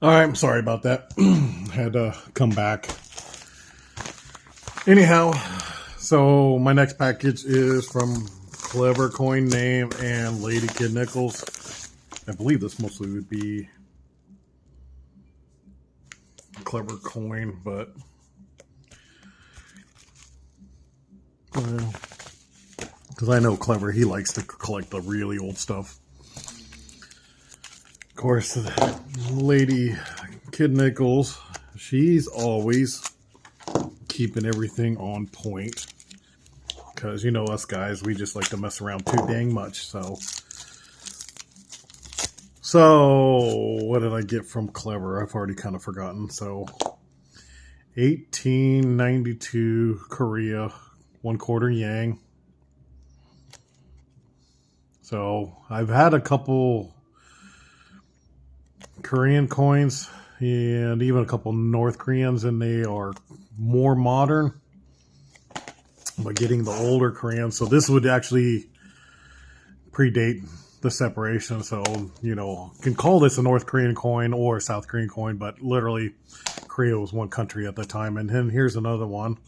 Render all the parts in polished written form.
All right, I'm sorry about that. Had to come back. Anyhow, so my next package is from Clever Coin Name and Lady Kid Nickels. I believe this mostly would be Clever Coin, but because I know Clever, he likes to collect the really old stuff. Of course, Lady Kid Nickels, she's always keeping everything on point. Because you know us guys, we just like to mess around too dang much. So what did I get from Clever? I've already kind of forgotten. So 1892 Korea, 1/4 Yang. So I've had a couple Korean coins and even a couple North Koreans, and they are more modern. But getting the older Koreans, so this would actually predate the separation. So, you know, can call this a North Korean coin or a South Korean coin, but literally Korea was one country at the time. And then here's another one.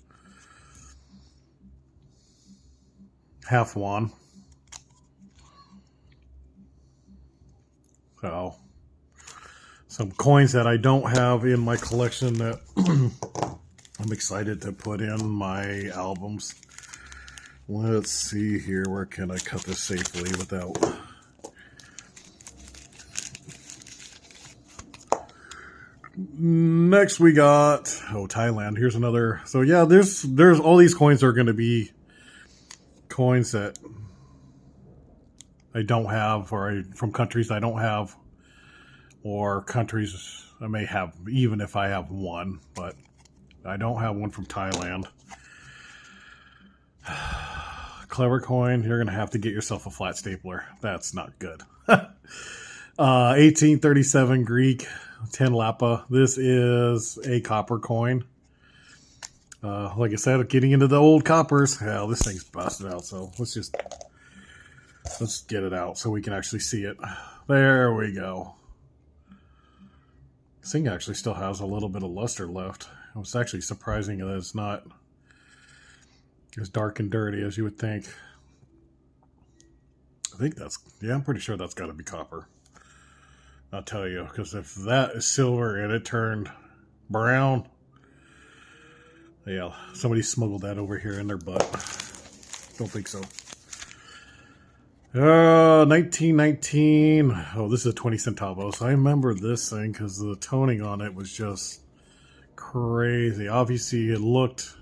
Half won. So some coins that I don't have in my collection that I'm excited to put in my albums. Let's see here. Where can I cut this safely without... Next we got Thailand. Here's another. So yeah, there's all these coins are going to be coins that I don't have, or from countries I don't have, or countries I may have, even if I have one, but I don't have one from Thailand. Clever coin, you're going to have to get yourself a flat stapler. That's not good. 1837 Greek, 10 Lapa. This is a copper coin. Like I said, getting into the old coppers. Hell, this thing's busted out, so let's get it out so we can actually see it. There we go. This thing actually still has a little bit of luster left. It was actually surprising that it's not as dark and dirty as you would think. I'm pretty sure that's got to be copper. I'll tell you, because if that is silver and it turned brown, yeah, somebody smuggled that over here in their butt. Don't think so. 1919. Oh, this is a 20 centavos. I remember this thing because the toning on it was just crazy. Obviously, it looked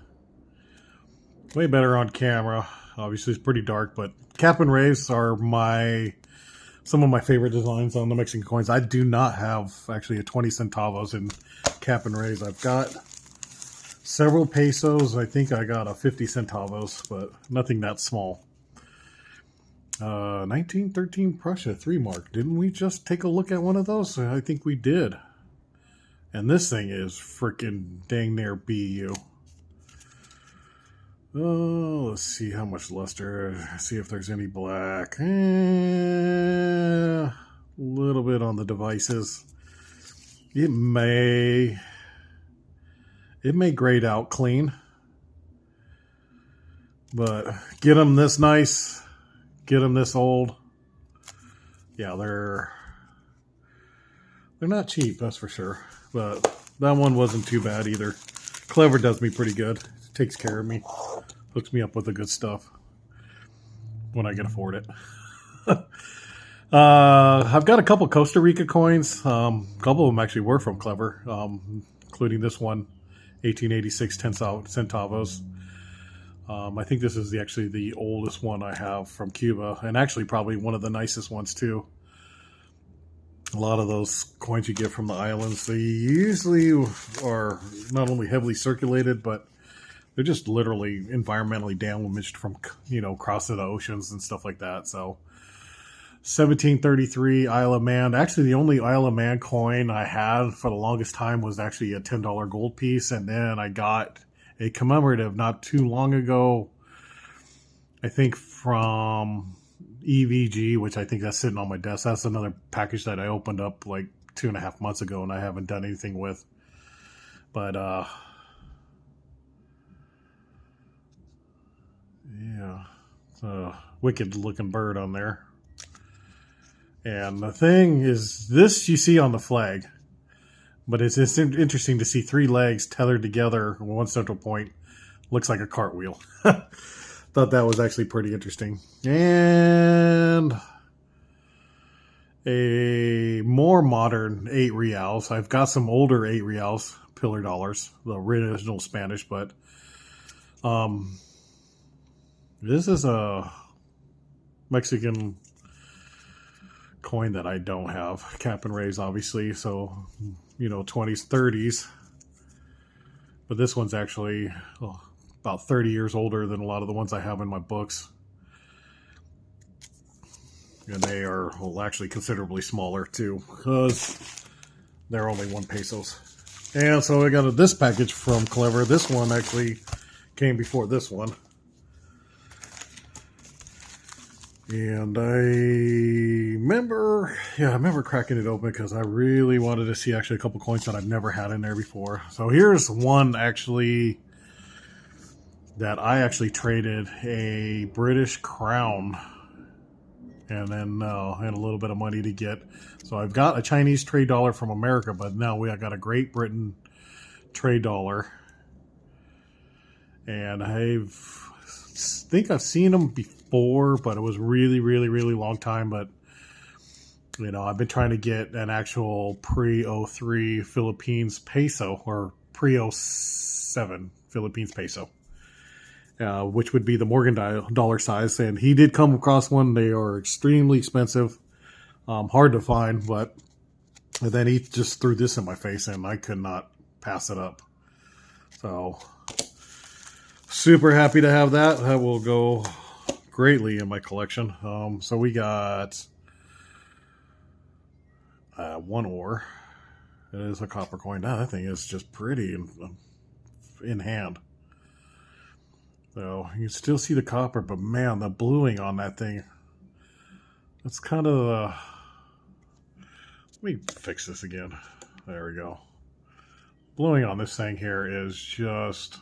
way better on camera. Obviously, it's pretty dark, but cap and rays are some of my favorite designs on the Mexican coins. I do not have actually a 20 centavos in cap and rays. I've got several pesos. I think I got a 50 centavos, but nothing that small. 1913 Prussia 3 mark. Didn't we just take a look at one of those? I think we did. And this thing is freaking dang near BU. Oh, let's see how much luster. See if there's any black. A little bit on the devices. It may grade out clean. But get them this nice. Get them this old. Yeah, they're not cheap, that's for sure. But that one wasn't too bad either. Clever does me pretty good. Takes care of me. Hooks me up with the good stuff when I can afford it. I've got a couple Costa Rica coins. A couple of them actually were from Clever, including this one, 1886 10 centavos. I think this is actually the oldest one I have from Cuba, and actually probably one of the nicest ones too. A lot of those coins you get from the islands, they usually are not only heavily circulated, but they're just literally environmentally damaged from, crossing the oceans and stuff like that. So 1733 Isle of Man. Actually, the only Isle of Man coin I had for the longest time was actually a $10 gold piece, and then I got a commemorative not too long ago, I think from EVG, which I think that's sitting on my desk. That's another package that I opened up like 2.5 months ago, and I haven't done anything with. But yeah, it's a wicked looking bird on there. And the thing is, this you see on the flag, but it's interesting to see 3 legs tethered together in one central point. Looks like a cartwheel. Thought that was actually pretty interesting. And a more modern 8 reals. I've got some older 8 reals, pillar dollars, the original Spanish, but this is a Mexican coin that I don't have. Cap and raise, obviously, so 20s, 30s. But this one's actually about 30 years older than a lot of the ones I have in my books. And they are actually considerably smaller too, because they're only 1 pesos. And so I got this package from Clever. This one actually came before this one. And I remember cracking it open because I really wanted to see actually a couple coins that I've never had in there before. So here's one actually that I actually traded a British crown and then and a little bit of money to get. So I've got a Chinese trade dollar from America, but now I got a Great Britain trade dollar. And I think I've seen them before, but it was really, really, really long time. But I've been trying to get an actual pre-03 Philippines peso or pre-07 Philippines peso, which would be the Morgan dollar size. And he did come across one. They are extremely expensive, hard to find. But then he just threw this in my face, and I could not pass it up. So super happy to have that. That will go greatly in my collection. So we got 1 ore. It is a copper coin. That thing is just pretty in hand. So you can still see the copper, but man, the bluing on that thing. That's kind of let me fix this again. There we go. Bluing on this thing here is just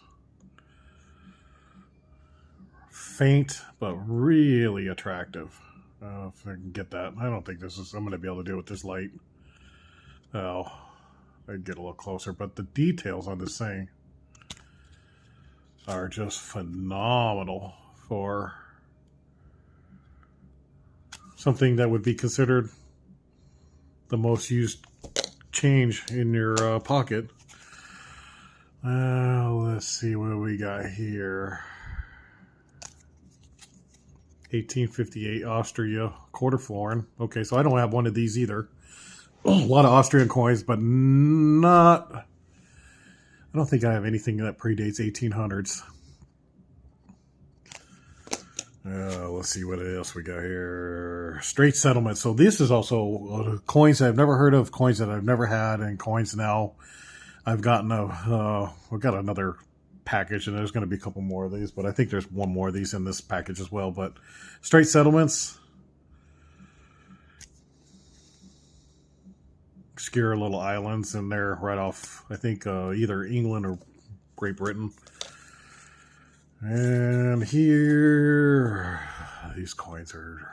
faint, but really attractive. If I can get that. I don't think I'm going to be able to do it with this light. Oh, I'd get a little closer, but the details on this thing are just phenomenal for something that would be considered the most used change in your pocket. Let's see what we got here. 1858 Austria quarter florin. Okay, so I don't have one of these either. A lot of Austrian coins, but I don't think I have anything that predates 1800s. Let's see what else we got here. Straight settlement. So this is also coins I've never heard of, coins that I've never had, and coins now I've gotten we've got another package, and there's going to be a couple more of these, but I think there's one more of these in this package as well. But straight settlements, obscure little islands in there right off, I think either England or Great Britain. And here, these coins are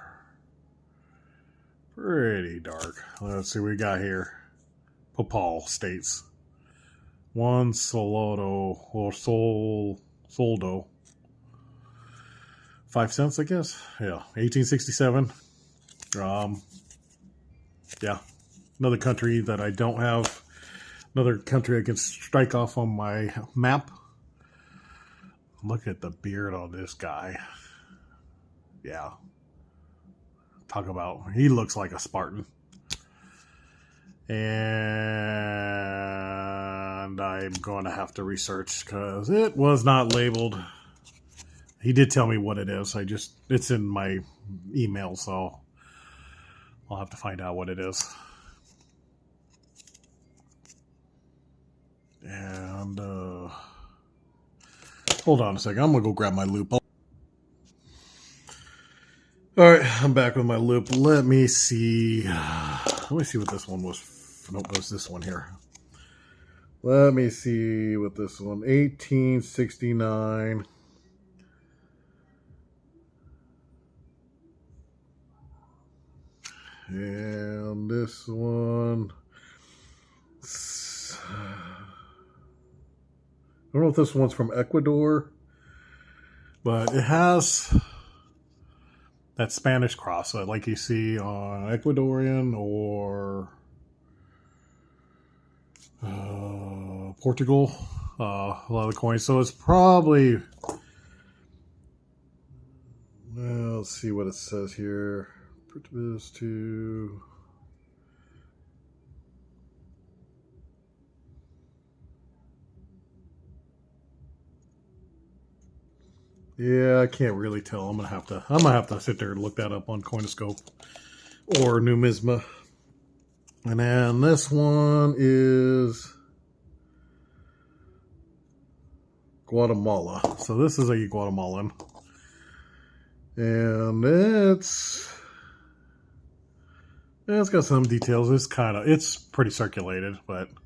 pretty dark. Let's see what we got here. Papal States. 1 soldo or soldo. 5 cents, I guess. Yeah, 1867. Yeah, another country that I don't have. Another country I can strike off on my map. Look at the beard on this guy. Yeah. Talk about, he looks like a Spartan. And I'm going to have to research because it was not labeled. He did tell me what it is. It's in my email, so I'll have to find out what it is. And hold on a second. I'm going to go grab my loop. All right, I'm back with my loop. Let me see what this one was Nope, it was this one here. Let me see what this one, 1869. And this one, I don't know if this one's from Ecuador, but it has that Spanish cross, like you see on Ecuadorian or Portugal, a lot of the coins. So it's probably, well, let's see what it says here. Put this to, yeah, I can't really tell. I'm gonna have to sit there and look that up on Coinoscope or Numisma. And then this one is Guatemala. So this is a Guatemalan. And it's got some details. It's pretty circulated, but you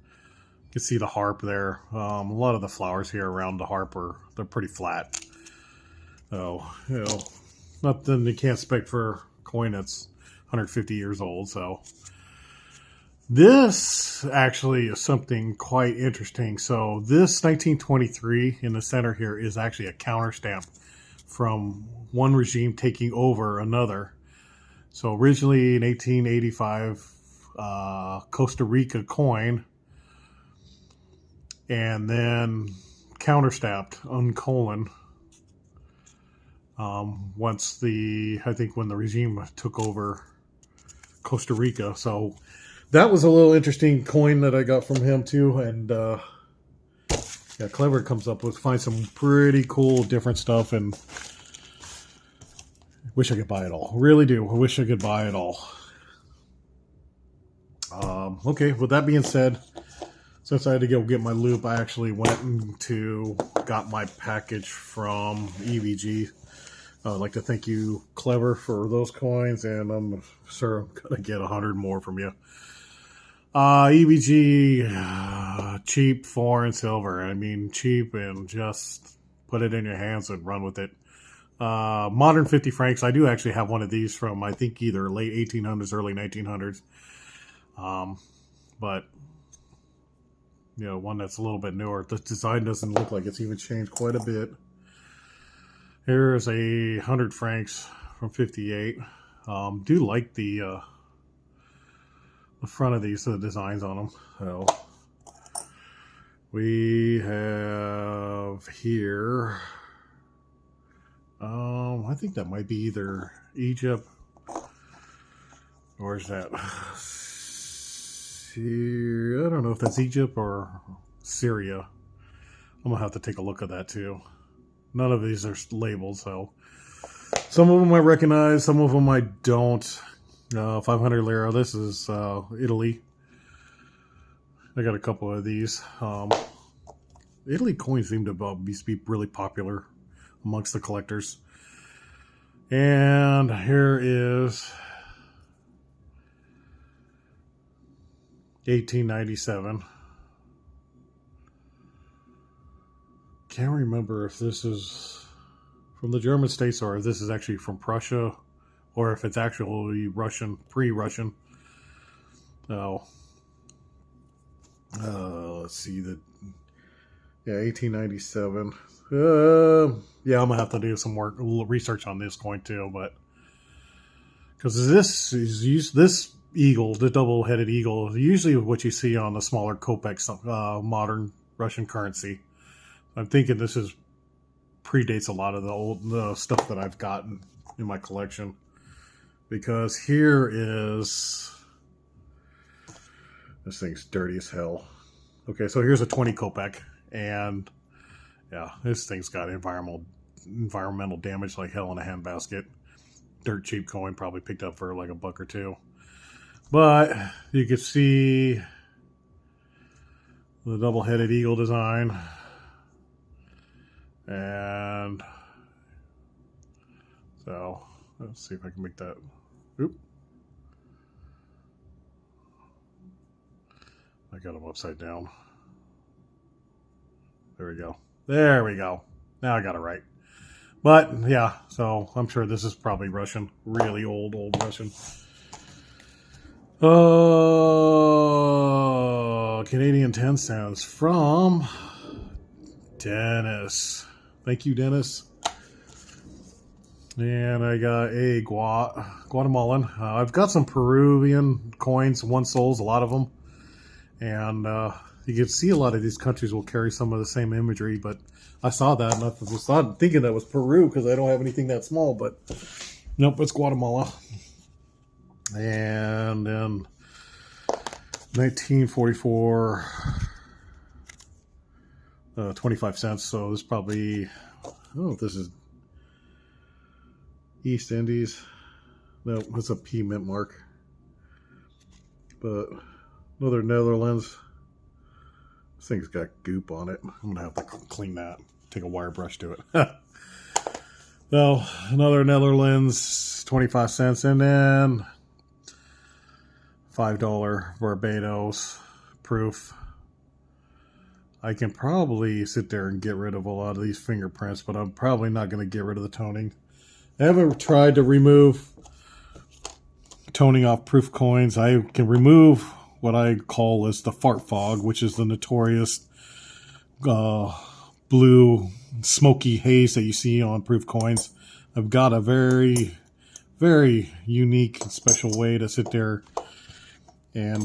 can see the harp there. A lot of the flowers here around the harp they're pretty flat. So, nothing you can't expect for a coin that's 150 years old. So this actually is something quite interesting. So this 1923 in the center here is actually a counter stamp from one regime taking over another. So originally in 1885, Costa Rica coin, and then counter stamped uncolon. Once I think when the regime took over Costa Rica. So that was a little interesting coin that I got from him too. And yeah, Clever comes up with, find some pretty cool different stuff, and wish I could buy it all. Really do. I wish I could buy it all. Okay, with that being said, since I had to go get my loop, I actually went and got my package from EVG. I'd like to thank you, Clever, for those coins, and I'm sure I'm going to get 100 more from you. EVG, cheap foreign silver. I mean, cheap, and just put it in your hands and run with it. Modern 50 francs. I do actually have one of these from, I think, either late 1800s, early 1900s. But, one that's a little bit newer. The design doesn't look like it's even changed quite a bit. Here's a 100 francs from 58. Do like the front of these, the designs on them. So we have here, I think that might be either Egypt, or is that, I don't know if that's Egypt or Syria. I'm gonna have to take a look at that too. None of these are labeled, so some of them I recognize, some of them I don't. 500 lira. This is Italy. I got a couple of these. Italy coins seem to be really popular amongst the collectors. And here is 1897. Can't remember if this is from the German states or if this is actually from Prussia, or if it's actually Russian, pre-Russian. Oh, let's see, 1897. Yeah, I'm gonna have to do some work, a little research on this coin too, but because this eagle, the double-headed eagle, is usually what you see on the smaller kopecks, modern Russian currency. I'm thinking this predates a lot of the stuff that I've gotten in my collection, because here is, this thing's dirty as hell. Okay, so here's a 20 kopeck, and yeah, this thing's got environmental damage like hell in a handbasket. Dirt cheap coin, probably picked up for like $1 or $2. But you can see the double-headed eagle design. And so let's see if I can make that. Oop. got them upside down. There we go. There we go. Now I got it right. But yeah, so I'm sure this is probably Russian. Really old Russian. Oh, Canadian 10 cents from Dennis. Thank you, Dennis. And I got a Guatemalan. I've got some Peruvian coins, 1 sols, a lot of them. And you can see a lot of these countries will carry some of the same imagery, but I saw that and I was thinking that was Peru because I don't have anything that small, but nope, it's Guatemala. And then 1944, 25 cents. So this probably, I don't know if this is East Indies. No, it's a P mint mark. But another Netherlands. This thing's got goop on it. I'm going to have to clean that. Take a wire brush to it. So, another Netherlands, 25 cents. And then $5 Barbados proof. I can probably sit there and get rid of a lot of these fingerprints, but I'm probably not going to get rid of the toning. I haven't tried to remove toning off proof coins. I can remove what I call is the fart fog, which is the notorious blue smoky haze that you see on proof coins. I've got a very, very unique and special way to sit there and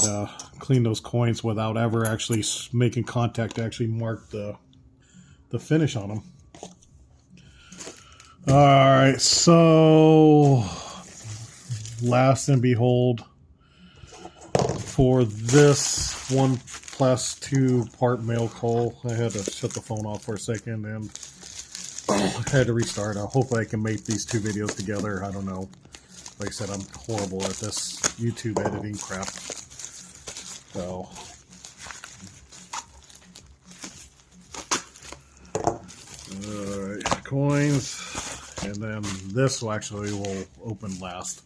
clean those coins without ever actually making contact to actually mark the finish on them. All right, so last and behold, for this 1+2 part mail call, I had to shut the phone off for a second and I had to restart. Hopefully I can make these 2 videos together. I don't know. Like I said, I'm horrible at this YouTube editing crap. So, alright, coins. And then this will open last.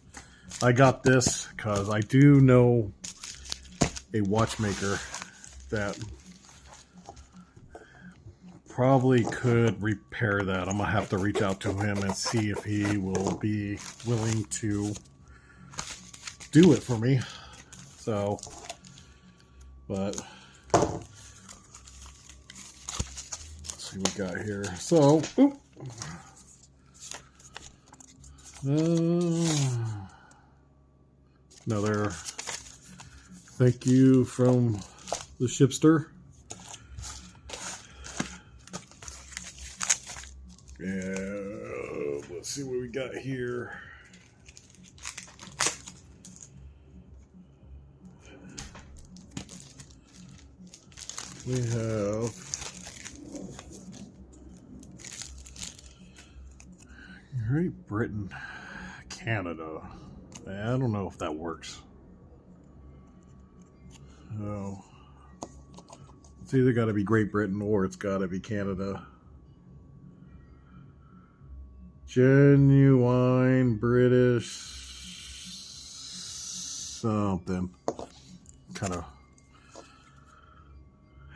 I got this because I do know a watchmaker that probably could repair that. I'm gonna have to reach out to him and see if he will be willing to do it for me. So, but let's see what we got here. So, another thank you from the shipster. Yeah, let's see what we got here. We have Great Britain, Canada. I don't know if that works. Oh, it's either got to be Great Britain or it's got to be Canada. Genuine British something. Kind of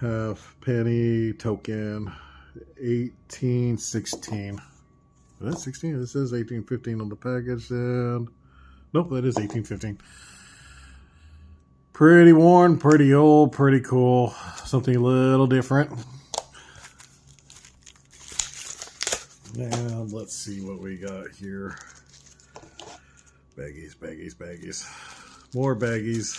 half penny token. 1816. Is that 16? This says 1815 on the package. And nope, that is 1815. Pretty worn, pretty old, pretty cool. Something a little different. And let's see what we got here. Baggies, baggies, baggies. More baggies.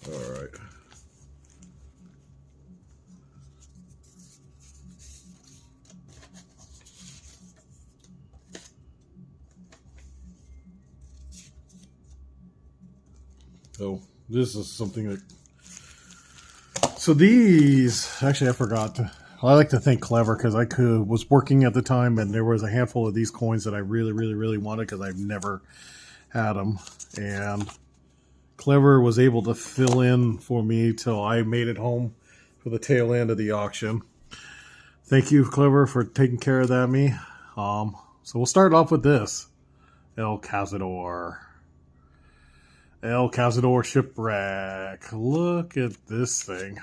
All right. So this is something that. So these, actually, I forgot. I like to think Clever because I was working at the time and there was a handful of these coins that I really, really, really wanted because I've never had them. And Clever was able to fill in for me till I made it home for the tail end of the auction. Thank you, Clever, for taking care of that me. So we'll start off with this. El Cazador. El Cazador Shipwreck. Look at this thing.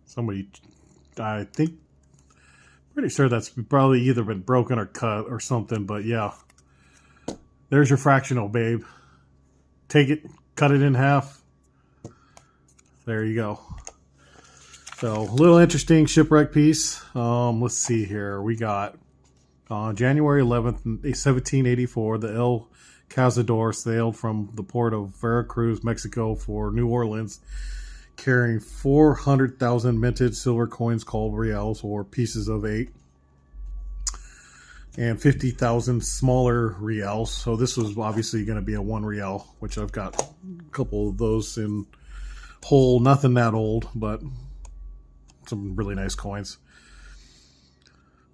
Somebody, I think, pretty sure that's probably either been broken or cut or something, but yeah. There's your fractional, babe. Take it, cut it in half. There you go. So, a little interesting shipwreck piece. Let's see here. We got on January 11th, 1784, the El Cazador sailed from the port of Veracruz, Mexico for New Orleans, carrying 400,000 minted silver coins called reals, or pieces of 8, and 50,000 smaller reals. So this was obviously going to be a 1 real, which I've got a couple of those in whole. Nothing that old, but some really nice coins.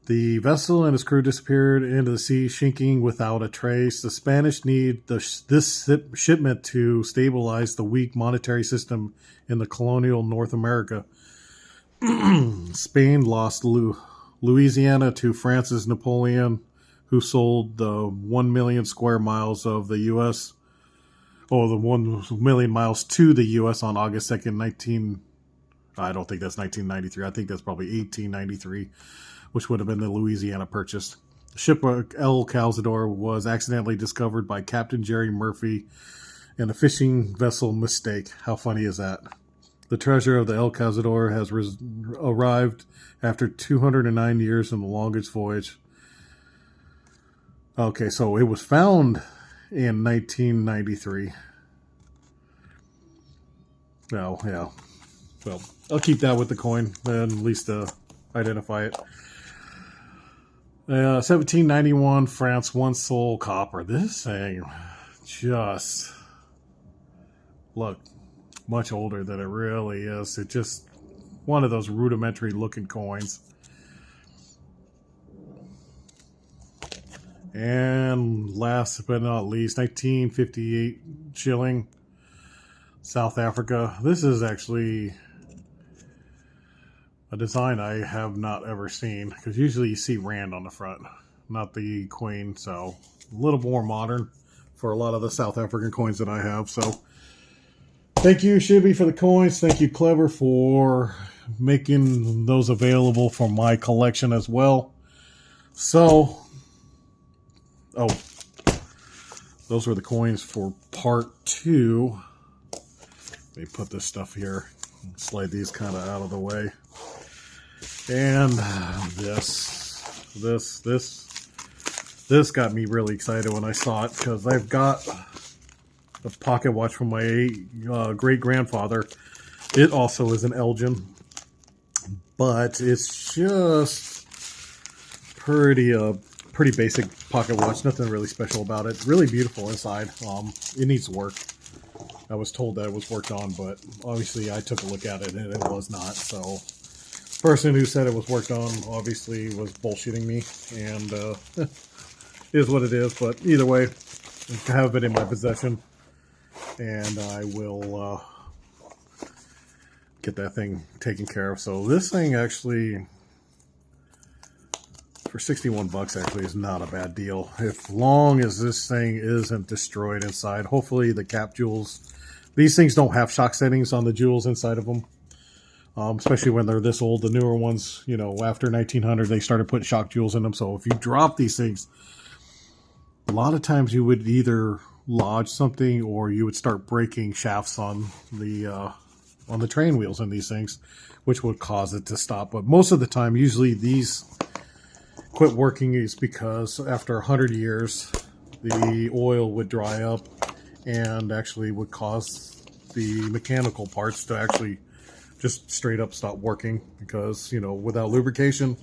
The vessel and its crew disappeared into the sea, sinking without a trace. The Spanish need this shipment to stabilize the weak monetary system in the colonial North America. Spain lost Louisiana to France's Napoleon, who sold the 1 million square miles of the U.S. The 1 million miles to the U.S. on August 2nd, I don't think that's 1993. I think that's probably 1893, which would have been the Louisiana Purchase. The shipwreck El Cazador was accidentally discovered by Captain Jerry Murphy in a fishing vessel mistake. How funny is that? The treasure of the El Cazador has arrived after 209 years in the longest voyage. Okay, so it was found in 1993. Oh, yeah. Well, I'll keep that with the coin, and at least identify it. 1791, France, 1 sol copper. This thing just look much older than it really is. It's just one of those rudimentary looking coins. And last but not least, 1958 shilling, South Africa. This is actually a design I have not ever seen, because usually you see Rand on the front, not the Queen. So a little more modern for a lot of the South African coins that I have. So thank you, Shibby, for the coins. Thank you, Clever, for making those available for my collection as well. So, those were the coins for part 2. Let me put this stuff here, slide these kind of out of the way. And this got me really excited when I saw it, because I've got a pocket watch from my great-grandfather. It also is an Elgin, but it's just pretty basic pocket watch. Nothing really special about it. Really beautiful inside. It needs work. I was told that it was worked on, but obviously I took a look at it and it was not. So the person who said it was worked on obviously was bullshitting me, and is what it is. But either way, I have it in my possession, and I will get that thing taken care of. So this thing actually, for 61 bucks, actually is not a bad deal, as long as this thing isn't destroyed inside. Hopefully the cap jewels, these things don't have shock settings on the jewels inside of them, especially when they're this old. The newer ones, you know, after 1900, they started putting shock jewels in them. So if you drop these things, a lot of times you would either lodge something or you would start breaking shafts on the train wheels in these things, which would cause it to stop. But most of the time, usually these quit working is because after 100 years, the oil would dry up and actually would cause the mechanical parts to actually just straight up stop working, because, you know, without lubrication,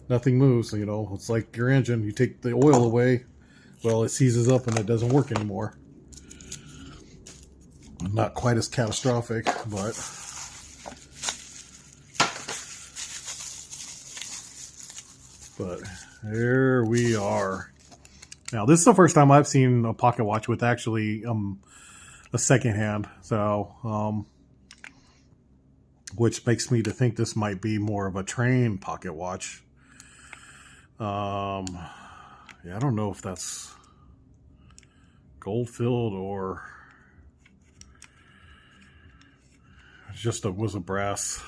nothing moves. You know, it's like your engine. You take the oil away, well, it seizes up and it doesn't work anymore. Not quite as catastrophic, but here we are. Now, this is the first time I've seen a pocket watch with actually a second hand. So, which makes me to think this might be more of a train pocket watch. Yeah, I don't know if that's gold filled or just was a brass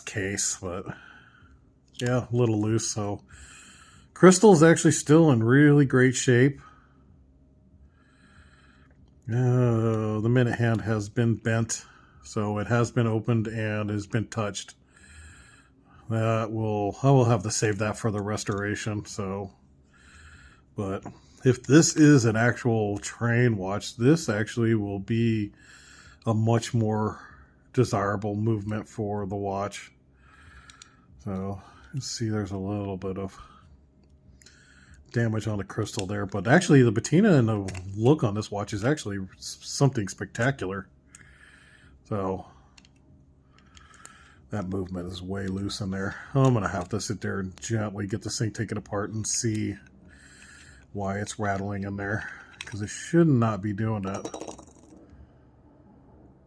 case, but yeah, a little loose. So crystal is actually still in really great shape. The minute hand has been bent, so it has been opened and has been touched. I will have to save that for the restoration. So, but if this is an actual train watch, this actually will be a much more desirable movement for the watch. So, let's see, there's a little bit of damage on the crystal there, but actually the patina and the look on this watch is actually something spectacular. So that movement is way loose in there. I'm gonna have to sit there and gently get this thing taken apart and see why it's rattling in there, because it should not be doing that.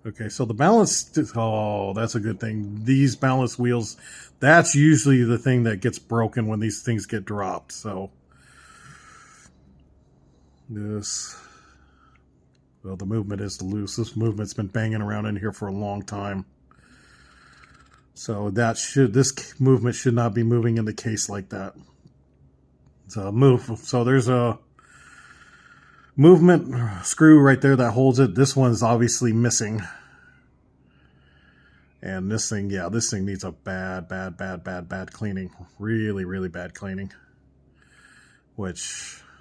Okay, so the balance, oh, that's a good thing. These balance wheels, that's usually the thing that gets broken when these things get dropped. So this, well, the movement is loose. This movement's been banging around in here for a long time. So this movement should not be moving in the case like that. So there's a movement screw right there that holds it. This one's obviously missing. And this thing, yeah, this thing needs a bad cleaning. Really, really bad cleaning.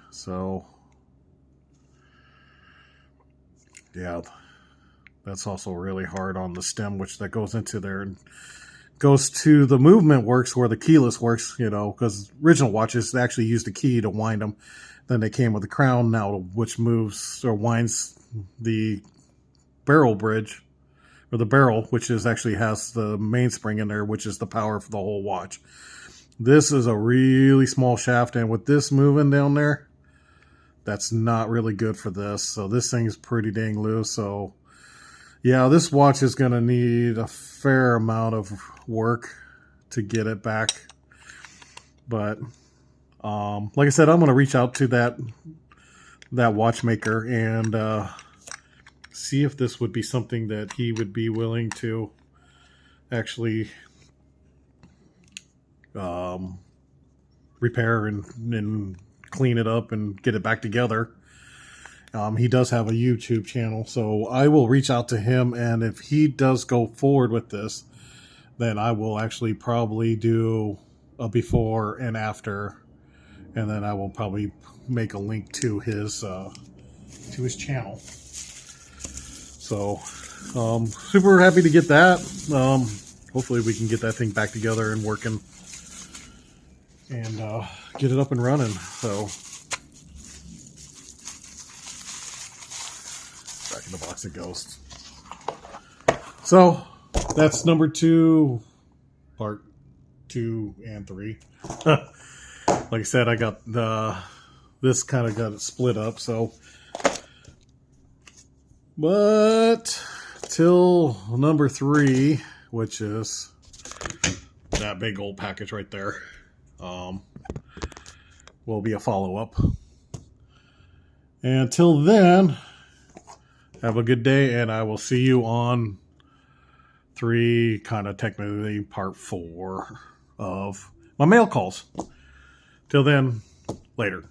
So yeah, that's also really hard on the stem, which that goes into there and goes to the movement works where the keyless works, because original watches actually used a key to wind them. Then they came with the crown now, which moves or winds the barrel bridge, or the barrel, which actually has the mainspring in there, which is the power for the whole watch. This is a really small shaft, and with this moving down there, that's not really good for this. So this thing's pretty dang loose. So yeah, this watch is going to need a fair amount of work to get it back. But like I said, I'm going to reach out to that watchmaker and see if this would be something that he would be willing to actually repair and clean it up and get it back together. He does have a YouTube channel, so I will reach out to him, and if he does go forward with this, then I will actually probably do a before and after, and then I will probably make a link to his channel. So super happy to get that. Hopefully we can get that thing back together and working and get it up and running. So back in the box it goes. So that's number 2, part 2 and 3. Like I said, I got this kind of got it split up. So, but till number 3, which is that big old package right there, will be a follow-up. And until then, have a good day, and I will see you on 3, kind of technically part 4 of my mail calls. Till then, later.